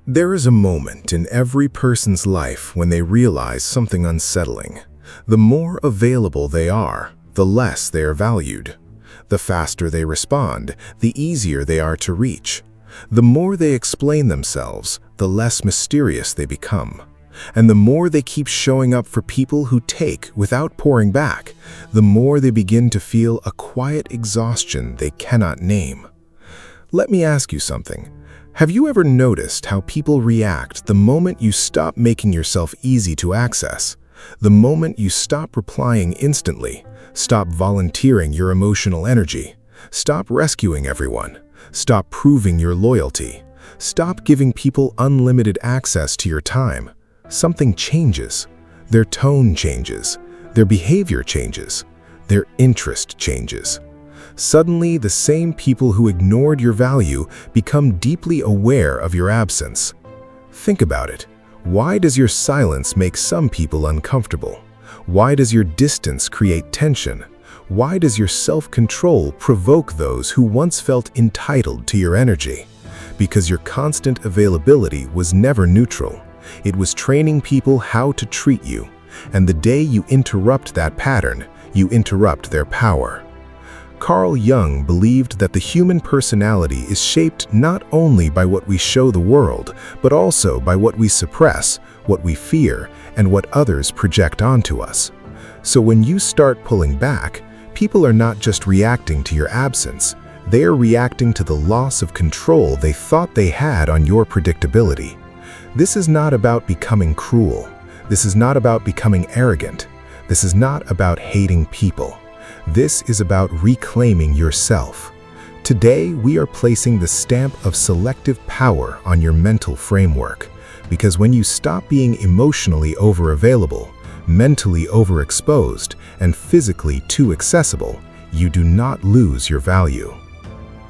There is a moment in every person's life when they realize something unsettling. The more available they are, the less they are valued. The faster they respond, the easier they are to reach. The more they explain themselves, the less mysterious they become. And the more they keep showing up for people who take without pouring back, the more they begin to feel a quiet exhaustion they cannot name. Let me ask you something. Have you ever noticed how people react the moment you stop making yourself easy to access? The moment you stop replying instantly, stop volunteering your emotional energy, stop rescuing everyone, stop proving your loyalty, stop giving people unlimited access to your time, something changes. Their tone changes, their behavior changes, their interest changes. Suddenly, the same people who ignored your value become deeply aware of your absence. Think about it. Why does your silence make some people uncomfortable? Why does your distance create tension? Why does your self-control provoke those who once felt entitled to your energy? Because your constant availability was never neutral. It was training people how to treat you. And the day you interrupt that pattern, you interrupt their power. Carl Jung believed that the human personality is shaped not only by what we show the world, but also by what we suppress, what we fear, and what others project onto us. So when you start pulling back, people are not just reacting to your absence, they are reacting to the loss of control they thought they had on your predictability. This is not about becoming cruel. This is not about becoming arrogant. This is not about hating people. This is about reclaiming yourself. Today, we are placing the stamp of selective power on your mental framework, because when you stop being emotionally overavailable, mentally overexposed, and physically too accessible, you do not lose your value.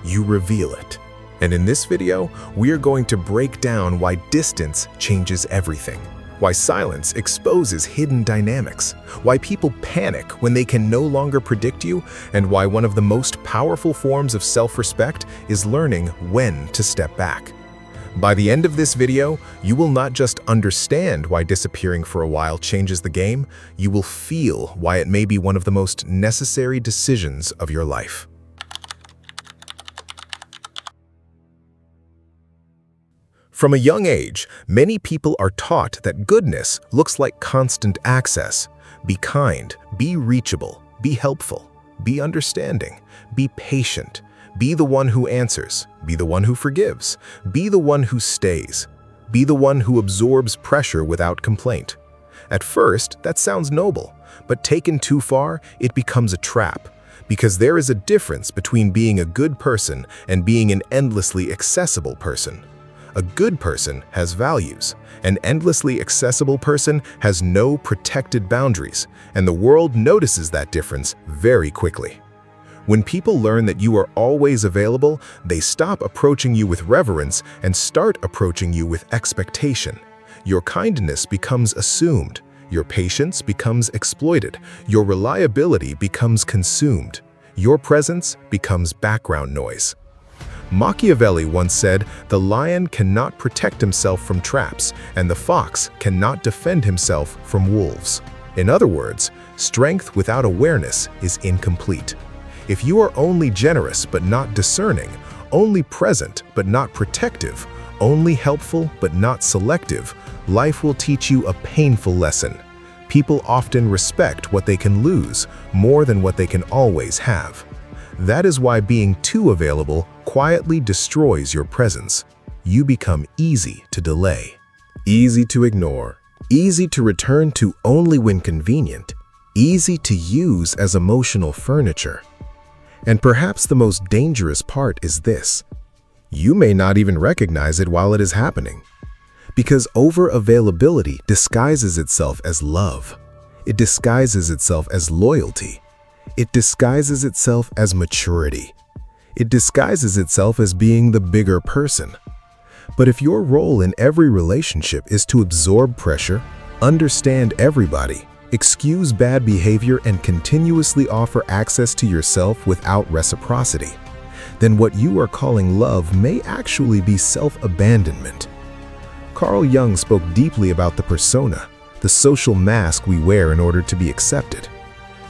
You reveal it. And in this video, we are going to break down why distance changes everything. Why silence exposes hidden dynamics, why people panic when they can no longer predict you, and why one of the most powerful forms of self-respect is learning when to step back. By the end of this video, you will not just understand why disappearing for a while changes the game, you will feel why it may be one of the most necessary decisions of your life. From a young age, many people are taught that goodness looks like constant access. Be kind, be reachable, be helpful, be understanding, be patient, be the one who answers, be the one who forgives, be the one who stays, be the one who absorbs pressure without complaint. At first, that sounds noble, but taken too far, it becomes a trap. Because there is a difference between being a good person and being an endlessly accessible person. A good person has values. An endlessly accessible person has no protected boundaries, and the world notices that difference very quickly. When people learn that you are always available, they stop approaching you with reverence and start approaching you with expectation. Your kindness becomes assumed. Your patience becomes exploited. Your reliability becomes consumed. Your presence becomes background noise. Machiavelli once said, "The lion cannot protect himself from traps, and the fox cannot defend himself from wolves." In other words, strength without awareness is incomplete. If you are only generous but not discerning, only present but not protective, only helpful but not selective, life will teach you a painful lesson. People often respect what they can lose more than what they can always have. That is why being too available quietly destroys your presence. You become easy to delay, easy to ignore, easy to return to only when convenient, easy to use as emotional furniture. And perhaps the most dangerous part is this. You may not even recognize it while it is happening. Because over-availability disguises itself as love. It disguises itself as loyalty. It disguises itself as maturity. It disguises itself as being the bigger person. But if your role in every relationship is to absorb pressure, understand everybody, excuse bad behavior, and continuously offer access to yourself without reciprocity, then what you are calling love may actually be self-abandonment. Carl Jung spoke deeply about the persona, the social mask we wear in order to be accepted.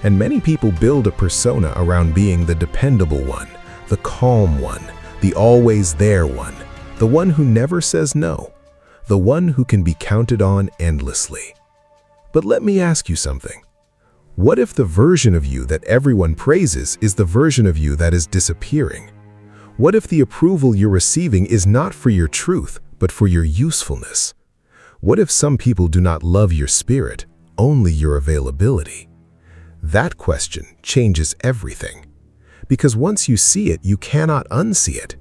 And many people build a persona around being the dependable one, the calm one, the always there one, the one who never says no, the one who can be counted on endlessly. But let me ask you something. What if the version of you that everyone praises is the version of you that is disappearing? What if the approval you're receiving is not for your truth, but for your usefulness? What if some people do not love your spirit, only your availability? That question changes everything. Because once you see it, you cannot unsee it.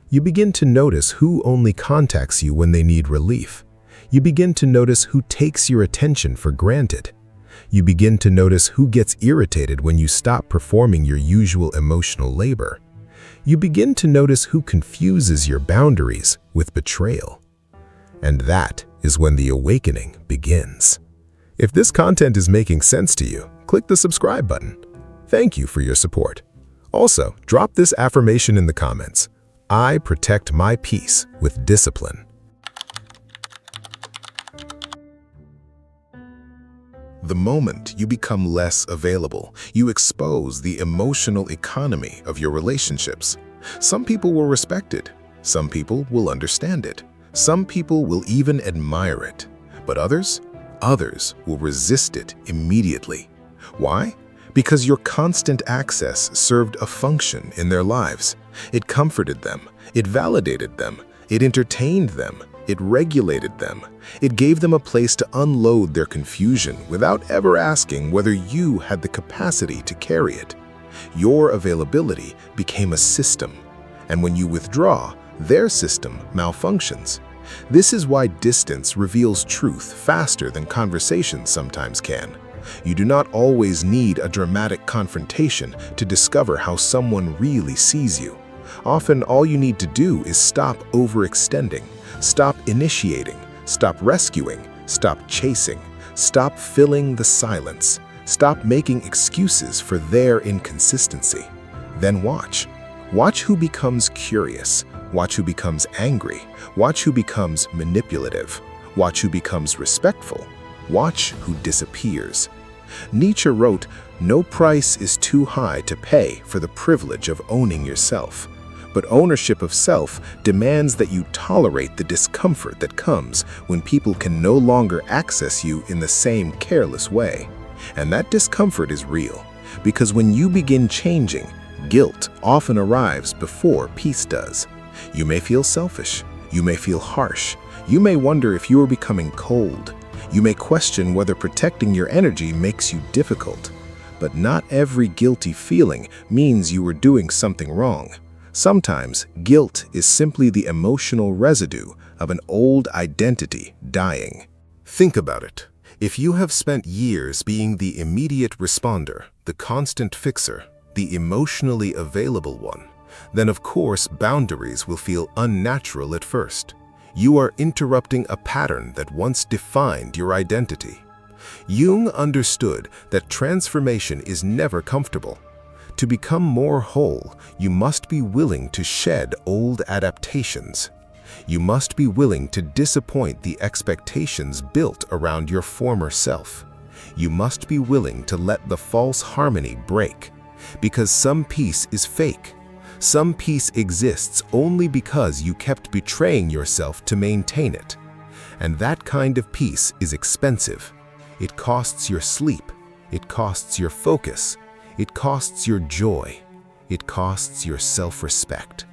You begin to notice who only contacts you when they need relief. You begin to notice who takes your attention for granted. You begin to notice who gets irritated when you stop performing your usual emotional labor. You begin to notice who confuses your boundaries with betrayal. And that is when the awakening begins. If this content is making sense to you, click the subscribe button. Thank you for your support. Also, drop this affirmation in the comments. I protect my peace with discipline. The moment you become less available, you expose the emotional economy of your relationships. Some people will respect it. Some people will understand it. Some people will even admire it. But others will resist it immediately. Why? Because your constant access served a function in their lives. It comforted them. It validated them. It entertained them. It regulated them. It gave them a place to unload their confusion without ever asking whether you had the capacity to carry it. Your availability became a system, and when you withdraw, their system malfunctions. This is why distance reveals truth faster than conversations sometimes can. You do not always need a dramatic confrontation to discover how someone really sees you. Often, all you need to do is stop overextending. Stop initiating, stop rescuing, stop chasing, stop filling the silence, stop making excuses for their inconsistency. Then watch. Watch who becomes curious, watch who becomes angry, watch who becomes manipulative, watch who becomes respectful, watch who disappears. Nietzsche wrote, "No price is too high to pay for the privilege of owning yourself." But ownership of self demands that you tolerate the discomfort that comes when people can no longer access you in the same careless way. And that discomfort is real, because when you begin changing, guilt often arrives before peace does. You may feel selfish, you may feel harsh, you may wonder if you are becoming cold, you may question whether protecting your energy makes you difficult. But not every guilty feeling means you are doing something wrong. Sometimes, guilt is simply the emotional residue of an old identity dying. Think about it. If you have spent years being the immediate responder, the constant fixer, the emotionally available one, then of course boundaries will feel unnatural at first. You are interrupting a pattern that once defined your identity. Jung understood that transformation is never comfortable. To become more whole, you must be willing to shed old adaptations. You must be willing to disappoint the expectations built around your former self. You must be willing to let the false harmony break, because some peace is fake. Some peace exists only because you kept betraying yourself to maintain it. And that kind of peace is expensive. It costs your sleep. It costs your focus. It costs your joy. It costs your self-respect.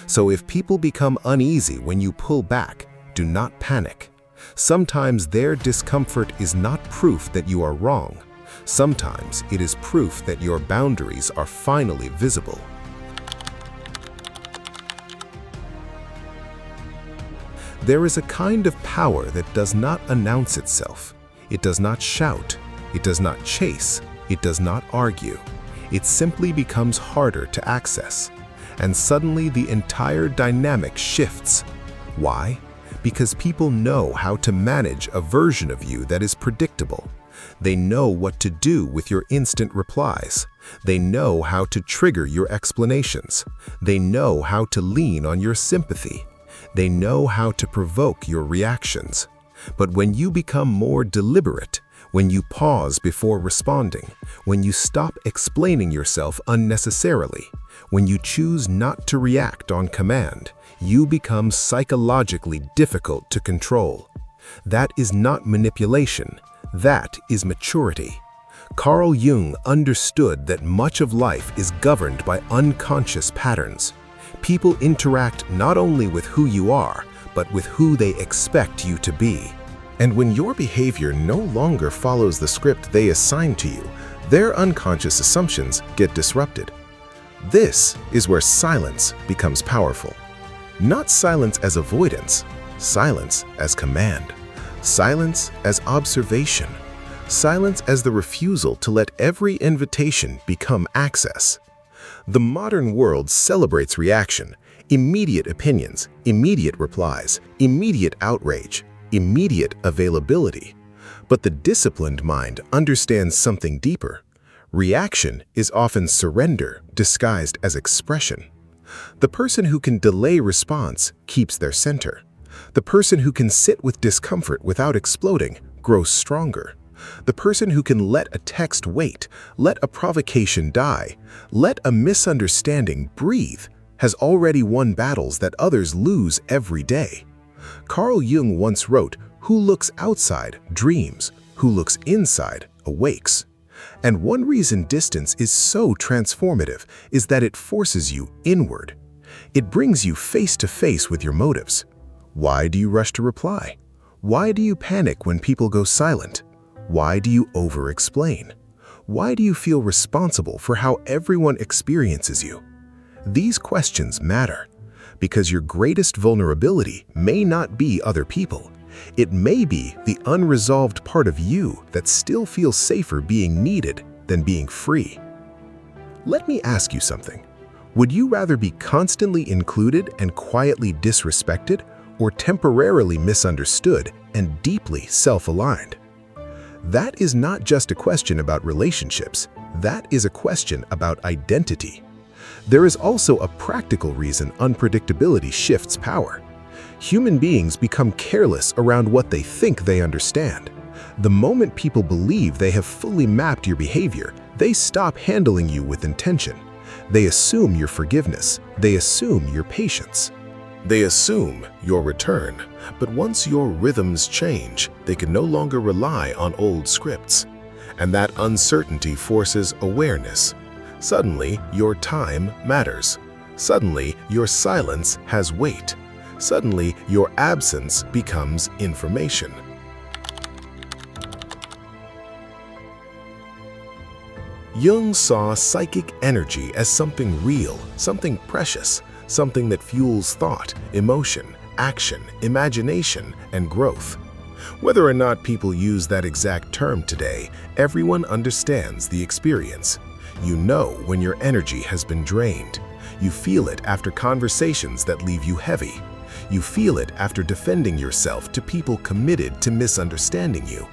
So if people become uneasy when you pull back, do not panic. Sometimes their discomfort is not proof that you are wrong. Sometimes it is proof that your boundaries are finally visible. There is a kind of power that does not announce itself. It does not shout. It does not chase. It does not argue. It simply becomes harder to access. And suddenly the entire dynamic shifts. Why? Because people know how to manage a version of you that is predictable. They know what to do with your instant replies. They know how to trigger your explanations. They know how to lean on your sympathy. They know how to provoke your reactions. But when you become more deliberate, when you pause before responding, when you stop explaining yourself unnecessarily, when you choose not to react on command, you become psychologically difficult to control. That is not manipulation. That is maturity. Carl Jung understood that much of life is governed by unconscious patterns. People interact not only with who you are, but with who they expect you to be. And when your behavior no longer follows the script they assign to you, their unconscious assumptions get disrupted. This is where silence becomes powerful. Not silence as avoidance, silence as command, silence as observation, silence as the refusal to let every invitation become access. The modern world celebrates reaction, immediate opinions, immediate replies, immediate outrage, immediate availability. But the disciplined mind understands something deeper. Reaction is often surrender disguised as expression. The person who can delay response keeps their center. The person who can sit with discomfort without exploding grows stronger. The person who can let a text wait, let a provocation die, let a misunderstanding breathe, has already won battles that others lose every day. Carl Jung once wrote, "Who looks outside dreams, who looks inside awakes." And one reason distance is so transformative is that it forces you inward. It brings you face to face with your motives. Why do you rush to reply? Why do you panic when people go silent? Why do you over-explain? Why do you feel responsible for how everyone experiences you? These questions matter because your greatest vulnerability may not be other people. It may be the unresolved part of you that still feels safer being needed than being free. Let me ask you something. Would you rather be constantly included and quietly disrespected, or temporarily misunderstood and deeply self-aligned? That is not just a question about relationships. That is a question about identity. There is also a practical reason unpredictability shifts power. Human beings become careless around what they think they understand. The moment people believe they have fully mapped your behavior, they stop handling you with intention. They assume your forgiveness. They assume your patience. They assume your return. But once your rhythms change, they can no longer rely on old scripts. And that uncertainty forces awareness. Suddenly, your time matters. Suddenly, your silence has weight. Suddenly, your absence becomes information. Jung saw psychic energy as something real, something precious, something that fuels thought, emotion, action, imagination, and growth. Whether or not people use that exact term today, everyone understands the experience. You know when your energy has been drained. You feel it after conversations that leave you heavy. You feel it after defending yourself to people committed to misunderstanding you.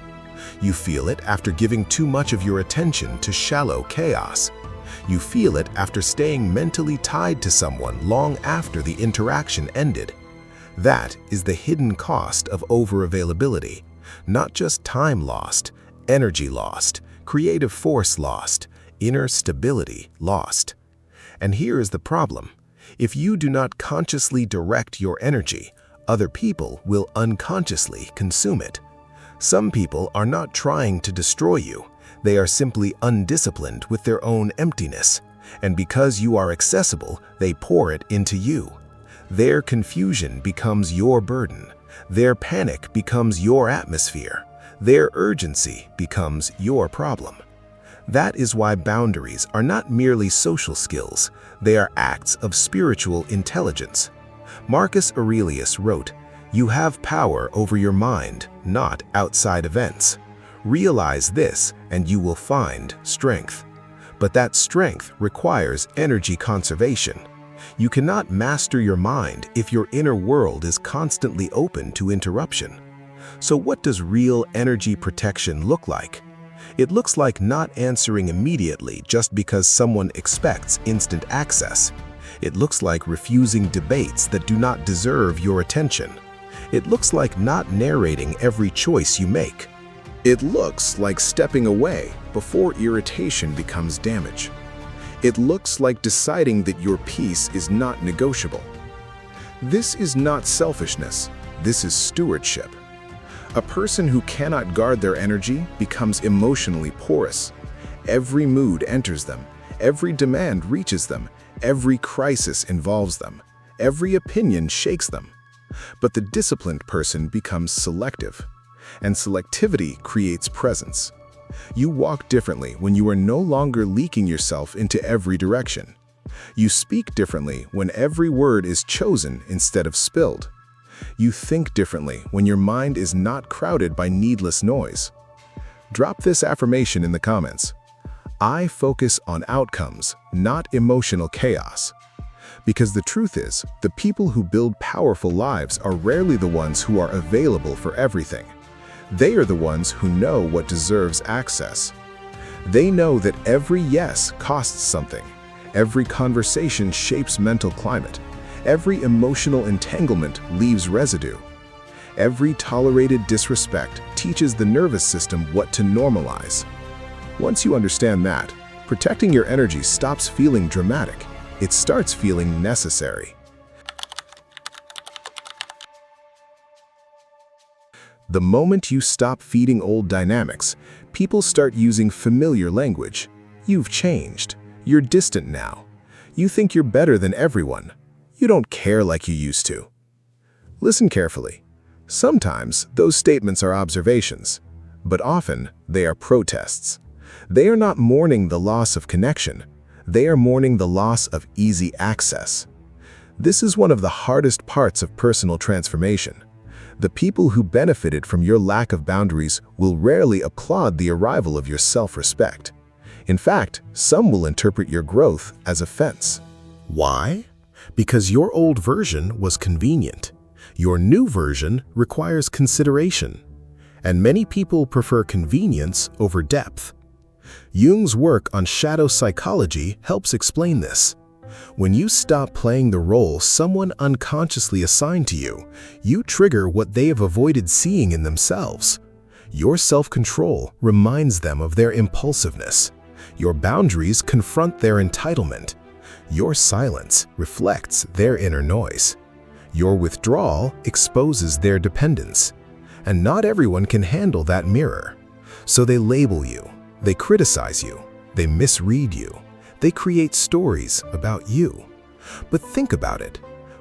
You feel it after giving too much of your attention to shallow chaos. You feel it after staying mentally tied to someone long after the interaction ended. That is the hidden cost of overavailability. Not just time lost, energy lost, creative force lost, inner stability lost. And here is the problem. If you do not consciously direct your energy, other people will unconsciously consume it. Some people are not trying to destroy you. They are simply undisciplined with their own emptiness. And because you are accessible, they pour it into you. Their confusion becomes your burden. Their panic becomes your atmosphere. Their urgency becomes your problem. That is why boundaries are not merely social skills. They are acts of spiritual intelligence. Marcus Aurelius wrote, "You have power over your mind, not outside events. Realize this, and you will find strength." But that strength requires energy conservation. You cannot master your mind if your inner world is constantly open to interruption. So what does real energy protection look like? It looks like not answering immediately just because someone expects instant access. It looks like refusing debates that do not deserve your attention. It looks like not narrating every choice you make. It looks like stepping away before irritation becomes damage. It looks like deciding that your peace is not negotiable. This is not selfishness. This is stewardship. A person who cannot guard their energy becomes emotionally porous. Every mood enters them. Every demand reaches them. Every crisis involves them. Every opinion shakes them. But the disciplined person becomes selective, and selectivity creates presence. You walk differently when you are no longer leaking yourself into every direction. You speak differently when every word is chosen instead of spilled. You think differently when your mind is not crowded by needless noise. Drop this affirmation in the comments. I focus on outcomes, not emotional chaos. Because the truth is, the people who build powerful lives are rarely the ones who are available for everything. They are the ones who know what deserves access. They know that every yes costs something. Every conversation shapes mental climate. Every emotional entanglement leaves residue. Every tolerated disrespect teaches the nervous system what to normalize. Once you understand that, protecting your energy stops feeling dramatic. It starts feeling necessary. The moment you stop feeding old dynamics, people start using familiar language. You've changed. You're distant now. You think you're better than everyone. You don't care like you used to. Listen carefully. Sometimes those statements are observations, but often they are protests. They are not mourning the loss of connection. They are mourning the loss of easy access. This is one of the hardest parts of personal transformation. The people who benefited from your lack of boundaries will rarely applaud the arrival of your self-respect. In fact, some will interpret your growth as offense. Why? Because your old version was convenient. Your new version requires consideration. And many people prefer convenience over depth. Jung's work on shadow psychology helps explain this. When you stop playing the role someone unconsciously assigned to you, you trigger what they have avoided seeing in themselves. Your self-control reminds them of their impulsiveness. Your boundaries confront their entitlement. Your silence reflects their inner noise. Your withdrawal exposes their dependence. And not everyone can handle that mirror. So they label you, they criticize you, they misread you, they create stories about you. But think about it.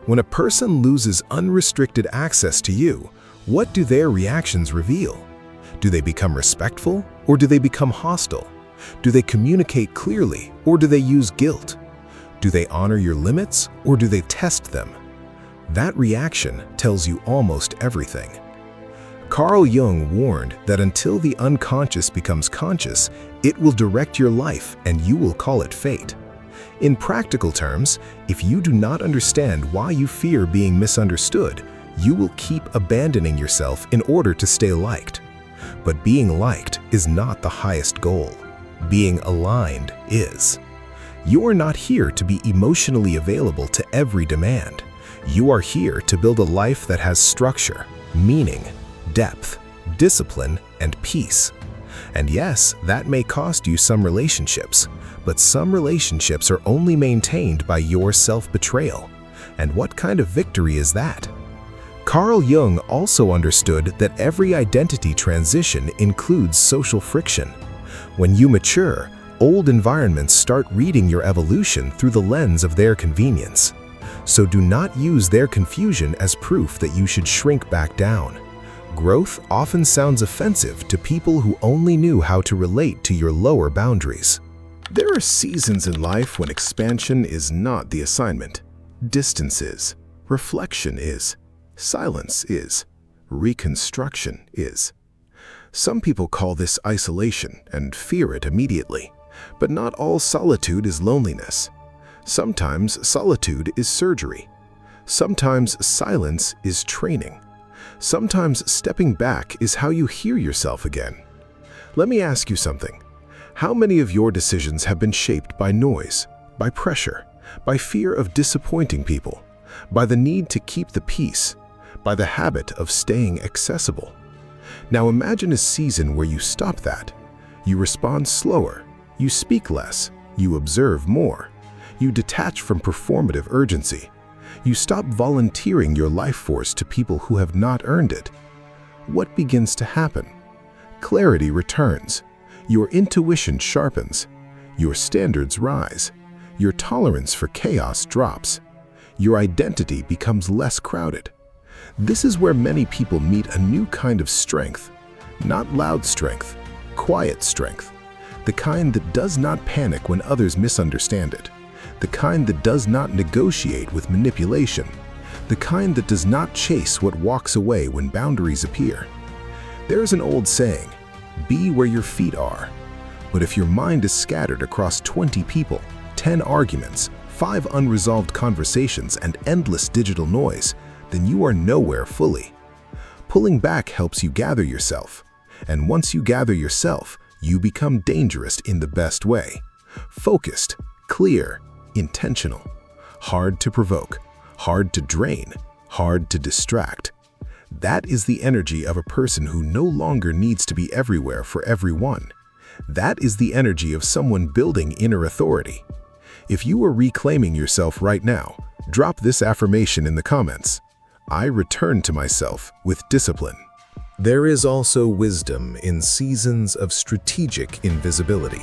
When a person loses unrestricted access to you, what do their reactions reveal? Do they become respectful or do they become hostile? Do they communicate clearly or do they use guilt? Do they honor your limits or do they test them? That reaction tells you almost everything. Carl Jung warned that until the unconscious becomes conscious, it will direct your life and you will call it fate. In practical terms, if you do not understand why you fear being misunderstood, you will keep abandoning yourself in order to stay liked. But being liked is not the highest goal. Being aligned is. You are not here to be emotionally available to every demand. You are here to build a life that has structure, meaning, depth, discipline, and peace. And yes, that may cost you some relationships, but some relationships are only maintained by your self-betrayal. And what kind of victory is that? Carl Jung also understood that every identity transition includes social friction. When you mature, old environments start reading your evolution through the lens of their convenience. So do not use their confusion as proof that you should shrink back down. Growth often sounds offensive to people who only knew how to relate to your lower boundaries. There are seasons in life when expansion is not the assignment. Distance is. Reflection is. Silence is. Reconstruction is. Some people call this isolation and fear it immediately. But not all solitude is loneliness. Sometimes solitude is surgery. Sometimes silence is training. Sometimes stepping back is how you hear yourself again. Let me ask you something. How many of your decisions have been shaped by noise, by pressure, by fear of disappointing people, by the need to keep the peace, by the habit of staying accessible. Now imagine a season where you stop that. You respond slower, you speak less, you observe more, you detach from performative urgency. You stop volunteering your life force to people who have not earned it. What begins to happen? Clarity returns. Your intuition sharpens. Your standards rise. Your tolerance for chaos drops. Your identity becomes less crowded. This is where many people meet a new kind of strength. Not loud strength, quiet strength. The kind that does not panic when others misunderstand it. The kind that does not negotiate with manipulation. The kind that does not chase what walks away when boundaries appear. There is an old saying, be where your feet are. But if your mind is scattered across 20 people, 10 arguments, 5 unresolved conversations, and endless digital noise, then you are nowhere fully. Pulling back helps you gather yourself. And once you gather yourself, you become dangerous in the best way. Focused, clear, intentional. Hard to provoke, hard to drain, hard to distract. That is the energy of a person who no longer needs to be everywhere for everyone. That is the energy of someone building inner authority. If you are reclaiming yourself right now, drop this affirmation in the comments. I return to myself with discipline. There is also wisdom in seasons of strategic invisibility.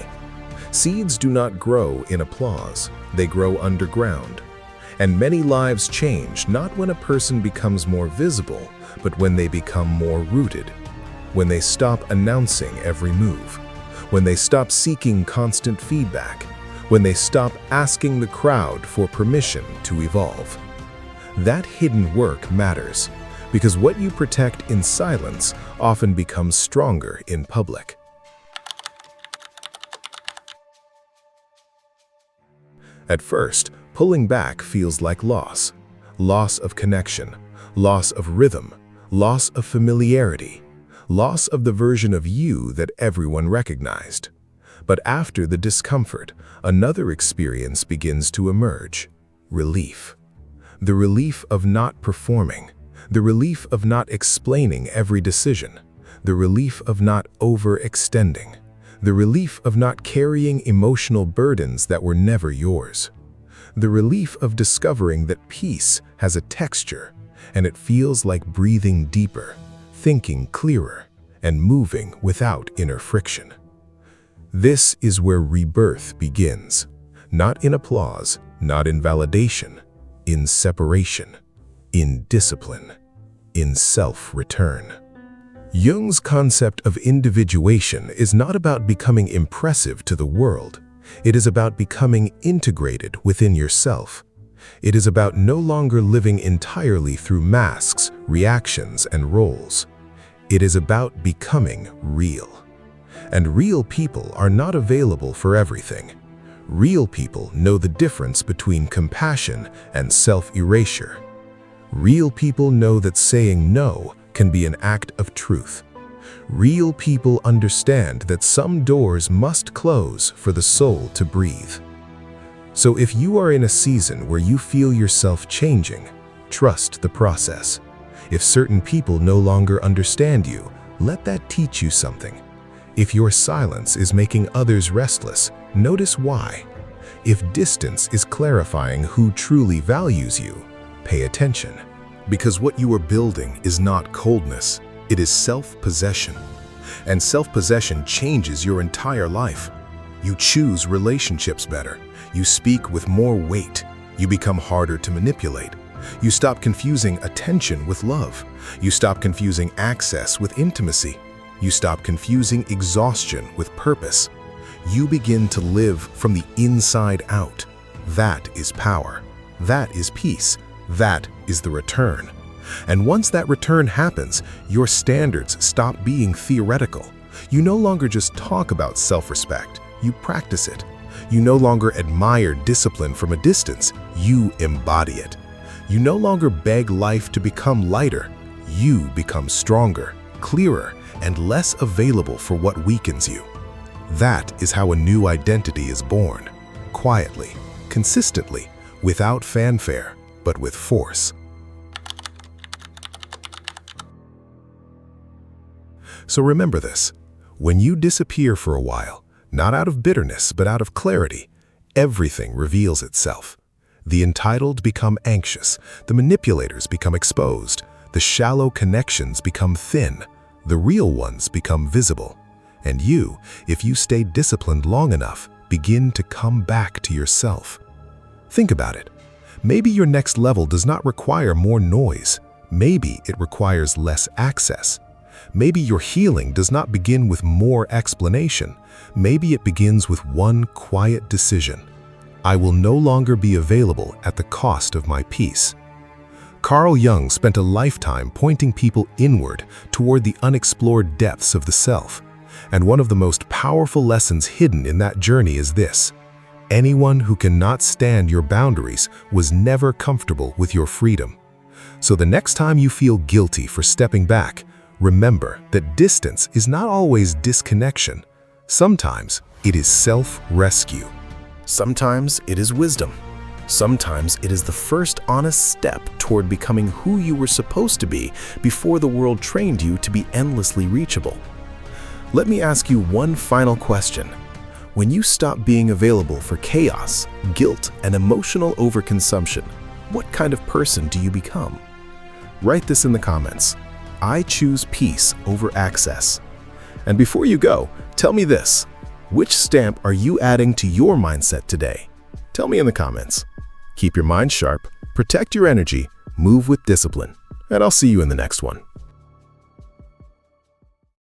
Seeds do not grow in applause, they grow underground. And many lives change not when a person becomes more visible, but when they become more rooted. When they stop announcing every move. When they stop seeking constant feedback. When they stop asking the crowd for permission to evolve. That hidden work matters, because what you protect in silence often becomes stronger in public. At first, pulling back feels like loss. Loss of connection, loss of rhythm, loss of familiarity, loss of the version of you that everyone recognized. But after the discomfort, another experience begins to emerge: relief. The relief of not performing, the relief of not explaining every decision, the relief of not overextending, the relief of not carrying emotional burdens that were never yours, the relief of discovering that peace has a texture and it feels like breathing deeper, thinking clearer, and moving without inner friction. This is where rebirth begins, not in applause, not in validation, in separation, in discipline, in self-return. Jung's concept of individuation is not about becoming impressive to the world. It is about becoming integrated within yourself. It is about no longer living entirely through masks, reactions, and roles. It is about becoming real. And real people are not available for everything. Real people know the difference between compassion and self-erasure. Real people know that saying no can be an act of truth. Real people understand that some doors must close for the soul to breathe. So if you are in a season where you feel yourself changing, trust the process. If certain people no longer understand you, let that teach you something. If your silence is making others restless, notice why. If distance is clarifying who truly values you, pay attention. Because what you are building is not coldness, it is self-possession. And self-possession changes your entire life. You choose relationships better. You speak with more weight. You become harder to manipulate. You stop confusing attention with love. You stop confusing access with intimacy. You stop confusing exhaustion with purpose. You begin to live from the inside out. That is power. That is peace. That is the return. And once that return happens, your standards stop being theoretical. You no longer just talk about self-respect, you practice it. You no longer admire discipline from a distance, you embody it. You no longer beg life to become lighter, you become stronger, clearer, and less available for what weakens you. That is how a new identity is born, quietly, consistently, without fanfare, but with force. So remember this, when you disappear for a while, not out of bitterness, but out of clarity, everything reveals itself. The entitled become anxious, the manipulators become exposed, the shallow connections become thin, the real ones become visible. And you, if you stay disciplined long enough, begin to come back to yourself. Think about it. Maybe your next level does not require more noise. Maybe it requires less access. Maybe your healing does not begin with more explanation. Maybe it begins with one quiet decision. I will no longer be available at the cost of my peace. Carl Jung spent a lifetime pointing people inward toward the unexplored depths of the self. And one of the most powerful lessons hidden in that journey is this: anyone who cannot stand your boundaries was never comfortable with your freedom. So the next time you feel guilty for stepping back, remember that distance is not always disconnection. Sometimes it is self-rescue. Sometimes it is wisdom. Sometimes it is the first honest step toward becoming who you were supposed to be before the world trained you to be endlessly reachable. Let me ask you one final question. When you stop being available for chaos, guilt, and emotional overconsumption, what kind of person do you become? Write this in the comments. I choose peace over access. And before you go, tell me this. Which stamp are you adding to your mindset today? Tell me in the comments. Keep your mind sharp, protect your energy, move with discipline, and I'll see you in the next one.